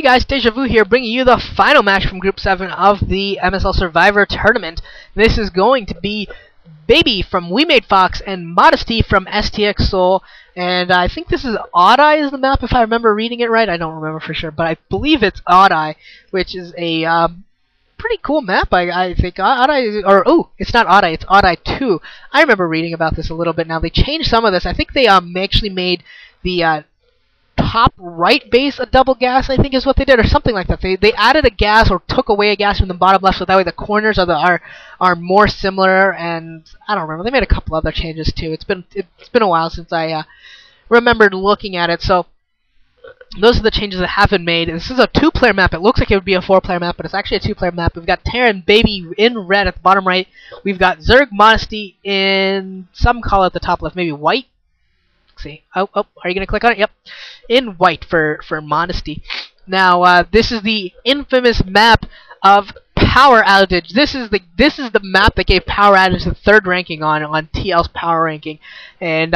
Hey guys, Deja Vu here, bringing you the final match from Group 7 of the MSL Survivor Tournament. This is going to be Baby from We Made Fox and Modesty from STX Seoul. And I think this is Odd Eye is the map, if I remember reading it right. I don't remember for sure, but I believe it's Odd Eye, which is a pretty cool map, I think. Odd Eye, it's not Odd Eye, it's Odd Eye 2. I remember reading about this a little bit now. They changed some of this. I think they actually made the top right base a double gas, I think is what they did, or something like that. They added a gas or took away a gas from the bottom left, so that way the corners are more similar. And I don't remember. They made a couple other changes too. It's been a while since I remembered looking at it. So those are the changes that have been made. This is a two-player map. It looks like it would be a four-player map, but it's actually a two-player map. We've got Terran Baby in red at the bottom right. We've got Zerg Modesty in some color at the top left, maybe white. See. Oh, are you gonna click on it? Yep. In white for Modesty. Now, this is the infamous map of Power Outage. This is the map that gave Power Outage the third ranking on TL's power ranking, and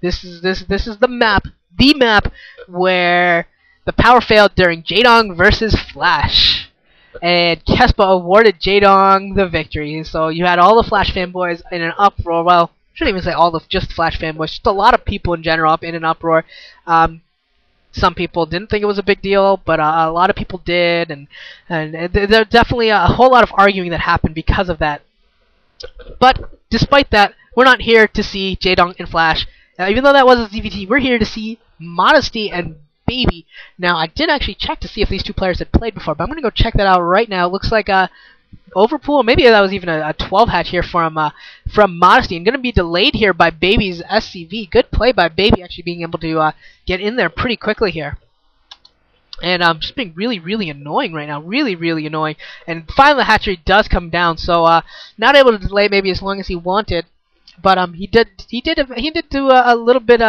this is the map where the power failed during Jaedong versus Flash, and Kespa awarded Jaedong the victory. So you had all the Flash fanboys in an uproar. Well, shouldn't even say all of just Flash fanboys, just a lot of people in general up in an uproar. Some people didn't think it was a big deal, but a lot of people did, and there's definitely a whole lot of arguing that happened because of that. But despite that, we're not here to see Jaedong and Flash. Even though that was a ZVT, we're here to see Modesty and Baby. Now, I did actually check to see if these two players had played before, but I'm going to go check that out right now. It looks like Overpool, maybe that was even a 12 hatch here from Modesty, and going to be delayed here by Baby's SCV. Good play by Baby, actually being able to get in there pretty quickly here. And just being really, really annoying right now, really, really annoying. And finally, the hatchery does come down, so not able to delay maybe as long as he wanted, but he did do a little bit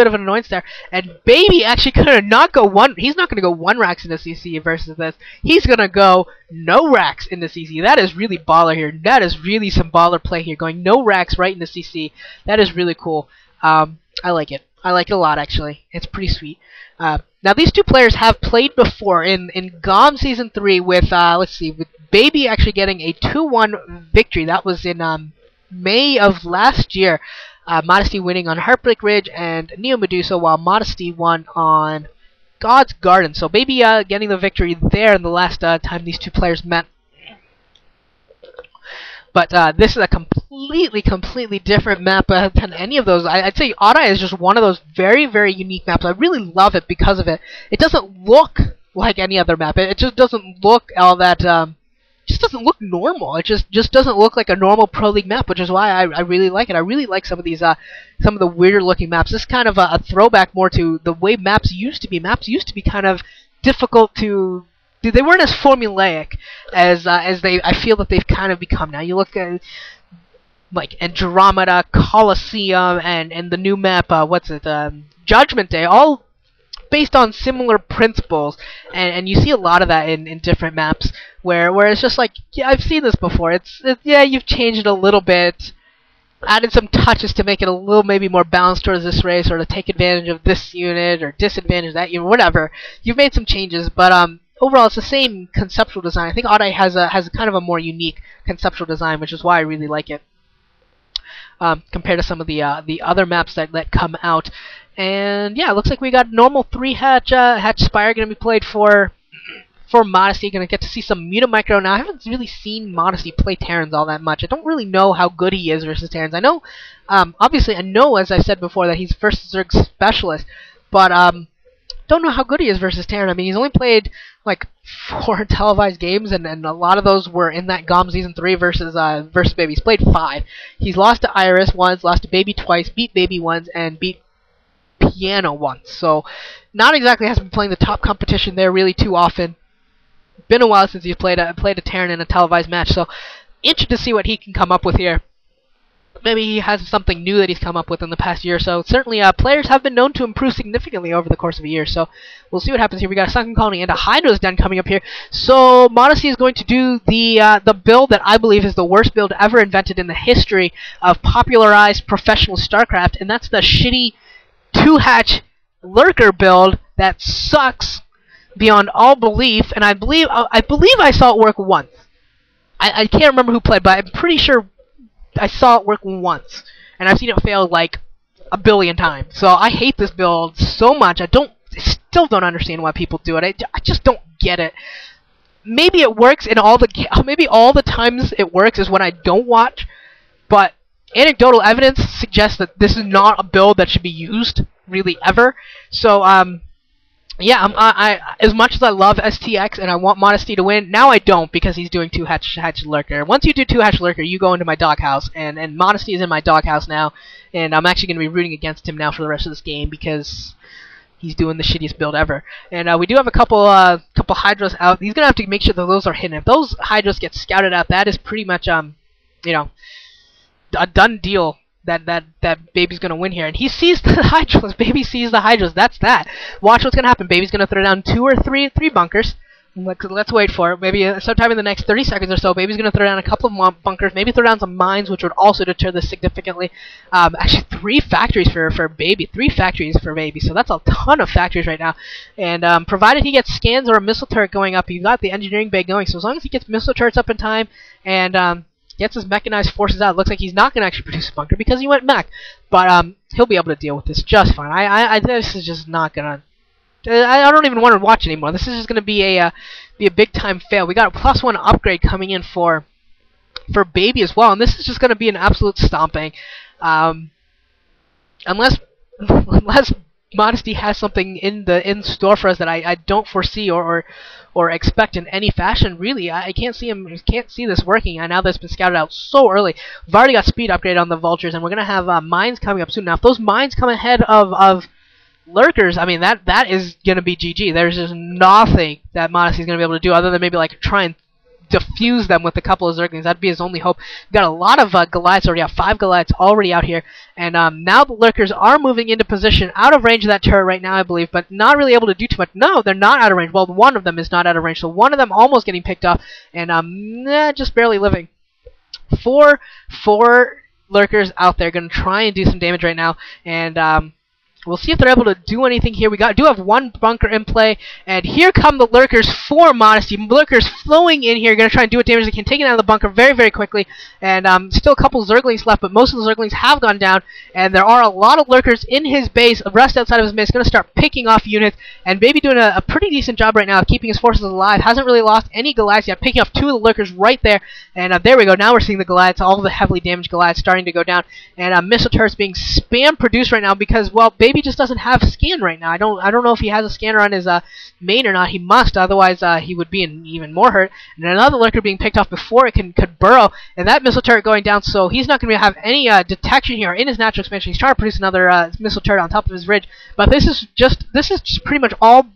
of an annoyance there. And Baby actually could not go one. He's not going to go one racks into CC versus this. He's going to go no racks into CC. That is really baller here. That is really some baller play here. Going no racks right into CC. That is really cool. I like it. I like it a lot, actually. It's pretty sweet. Now, these two players have played before in GOM Season 3 with, let's see, with Baby actually getting a 2-1 victory. That was in May of last year. Modesty winning on Heartbreak Ridge and Neo Medusa, while Modesty won on God's Garden. So Baby getting the victory there in the last time these two players met. But this is a completely different map than any of those. I'd say Odd Eye is just one of those very, very unique maps. I really love it because of it. It doesn't look like any other map. It just doesn't look all that... just doesn't look normal. It just doesn't look like a normal Pro League map, which is why I really like it. I really like some of these some of the weirder looking maps. This is kind of a throwback more to the way maps used to be. Maps used to be kind of difficult to... They weren't as formulaic as I feel that they've kind of become now. You look at like Andromeda, Colosseum, and the new map, Judgment Day, all based on similar principles, and you see a lot of that in different maps where it's just like, yeah, I've seen this before. Yeah, you've changed it a little bit, added some touches to make it a little maybe more balanced towards this race, or to take advantage of this unit or disadvantage that unit, whatever. You've made some changes, but overall it's the same conceptual design. I think Odd Eye has a kind of a more unique conceptual design, which is why I really like it compared to some of the other maps that come out. And yeah, it looks like we got normal 3-hatch Spire going to be played for Modesty. Going to get to see some Mutamicro. Now, I haven't really seen Modesty play Terrans all that much. I don't really know how good he is versus Terrans. I know, obviously, I know, as I said before, that he's first Zerg specialist, but don't know how good he is versus Terran. I mean, he's only played like 4 televised games, and a lot of those were in that GOM Season 3 versus Baby. He's played 5. He's lost to Iris once, lost to Baby twice, beat Baby once, and beat Piano once. So not exactly has been playing the top competition there really too often. Been a while since he's played a Terran in a televised match, so interested to see what he can come up with here. Maybe he has something new that he's come up with in the past year or so. Certainly, players have been known to improve significantly over the course of a year, so we'll see what happens here. We got a Sunken Colony and a Hydra's Den coming up here. So Modesty is going to do the build that I believe is the worst build ever invented in the history of popularized professional StarCraft, and that's the shitty 2-hatch Lurker build that sucks beyond all belief, and I believe I saw it work once. I can't remember who played, but I'm pretty sure I saw it work once, and I've seen it fail like a billion times. So I hate this build so much. I still don't understand why people do it. I just don't get it. Maybe it works in maybe all the times it works is when I don't watch, but anecdotal evidence suggests that this is not a build that should be used really ever. So yeah, I as much as I love STX and I want Modesty to win, now I don't, because he's doing 2-hatch lurker. Once you do 2-hatch lurker, you go into my doghouse, and Modesty is in my doghouse now, and I'm actually going to be rooting against him now for the rest of this game because he's doing the shittiest build ever. And we do have a couple Hydras out. He's going to have to make sure that those are hidden. If those Hydras get scouted out, that is pretty much you know, a done deal. That Baby's gonna win here, and he sees the Hydras. Baby sees the Hydras. That's that. Watch what's gonna happen. Baby's gonna throw down three bunkers. Let's wait for it. Maybe sometime in the next 30 seconds or so, Baby's gonna throw down a couple of bunkers. Maybe throw down some mines, which would also deter this significantly. Actually, 3 factories for Baby. 3 factories for Baby. So that's a ton of factories right now. And provided he gets scans or a missile turret going up, you've got the engineering bay going. So as long as he gets missile turrets up in time and gets his mechanized forces out, it looks like he's not going to actually produce a bunker because he went mech. But he'll be able to deal with this just fine. This is just not going to... I don't even want to watch anymore. This is just going to be a big-time fail. We got a +1 upgrade coming in for Baby as well, and this is just going to be an absolute stomping. Unless Modesty has something in store for us that I don't foresee or expect in any fashion. Really, I can't see this working. And now that's been scouted out so early. We've already got speed upgrade on the vultures, and we're gonna have mines coming up soon. Now, if those mines come ahead of lurkers, I mean that is gonna be GG. There's just nothing that Modesty's gonna be able to do other than maybe like try and diffuse them with a couple of Zerglings. That'd be his only hope. We've got a lot of Goliaths already out. 5 Goliaths already out here. And now the Lurkers are moving into position out of range of that turret right now, I believe, but not really able to do too much. No, they're not out of range. Well, one of them is not out of range, so one of them almost getting picked off, and just barely living. Four Lurkers out there going to try and do some damage right now, and we'll see if they're able to do anything here. We do have 1 bunker in play, and here come the Lurkers for Modesty. Lurkers flowing in here, going to try and do what damage they can, taking out of the bunker very, very quickly. And still a couple Zerglings left, but most of the Zerglings have gone down, and there are a lot of Lurkers in his base. The rest outside of his base going to start picking off units, and Baby doing a pretty decent job right now of keeping his forces alive. Hasn't really lost any Goliaths yet, picking off 2 of the Lurkers right there. And there we go. Now we're seeing the Goliaths, all the heavily damaged Goliaths starting to go down, and missile turrets being spam produced right now because, well, Baby just doesn't have a scan right now. I don't know if he has a scanner on his main or not. He must, otherwise he would be in even more hurt. And another Lurker being picked off before it could burrow, and that missile turret going down, so he's not going to have any detection here in his natural expansion. He's trying to produce another missile turret on top of his ridge, but this is just pretty much all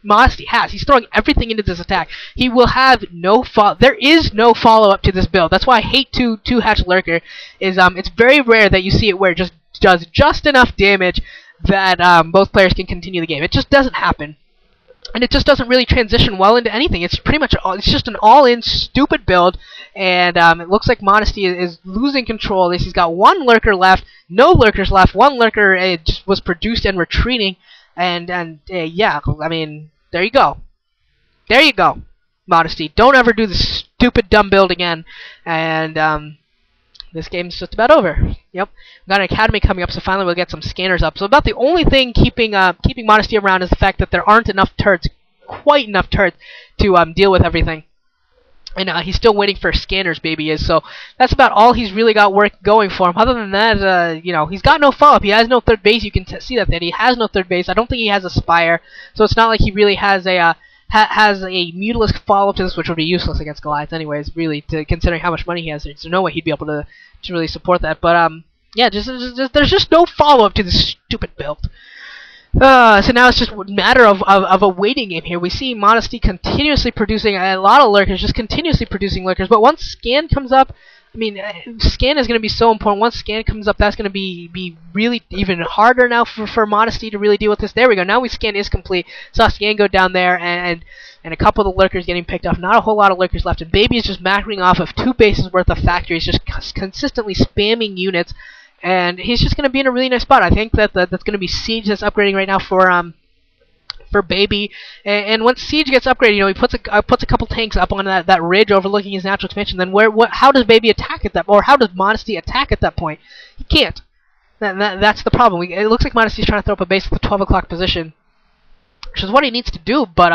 Modesty has. He's throwing everything into this attack. He will have no there is no follow-up to this build. That's why I hate 2-hatch Lurker. It's very rare that you see it where it just does just enough damage that both players can continue the game. It just doesn't happen. And it just doesn't really transition well into anything. It's pretty much it's just an all-in stupid build, and it looks like Modesty is losing control of this. He's got 1 Lurker left, no Lurkers left. 1 Lurker just was produced and retreating, and yeah, I mean, there you go. There you go, Modesty. Don't ever do this stupid dumb build again, and this game's just about over. Yep, we've got an academy coming up, so finally we'll get some scanners up. So about the only thing keeping Modesty around is the fact that there aren't enough turrets, quite enough turrets, to deal with everything. And he's still waiting for scanners, Baby is. So that's about all he's really got work going for him. Other than that, you know, he's got no follow-up. He has no third base. You can see that he has no third base. I don't think he has a spire, so it's not like he really has a Mutalisk follow-up to this, which would be useless against Goliath anyways, really, considering how much money he has. There's no way he'd be able to really support that. But yeah, there's just no follow-up to this stupid build. So now it's just a matter of a waiting game here. We see Modesty continuously producing a lot of Lurkers, just continuously producing Lurkers. But once Scan comes up, I mean, Scan is going to be so important. Once Scan comes up, that's going to be really even harder now for Modesty to really deal with this. There we go. Now Scan is complete. Saw Scan go down there, and a couple of the Lurkers getting picked off. Not a whole lot of Lurkers left. And Baby is just macroing off of 2 bases worth of factories, just consistently spamming units. And he's just going to be in a really nice spot. I think that's going to be Siege that's upgrading right now for for Baby. And once Siege gets upgraded, you know, he puts a couple tanks up on that ridge overlooking his natural expansion. Then how does Baby attack at that, or how does Modesty attack at that point? He can't. That's the problem. It looks like Modesty's trying to throw up a base at the 12 o'clock position, which is what he needs to do, but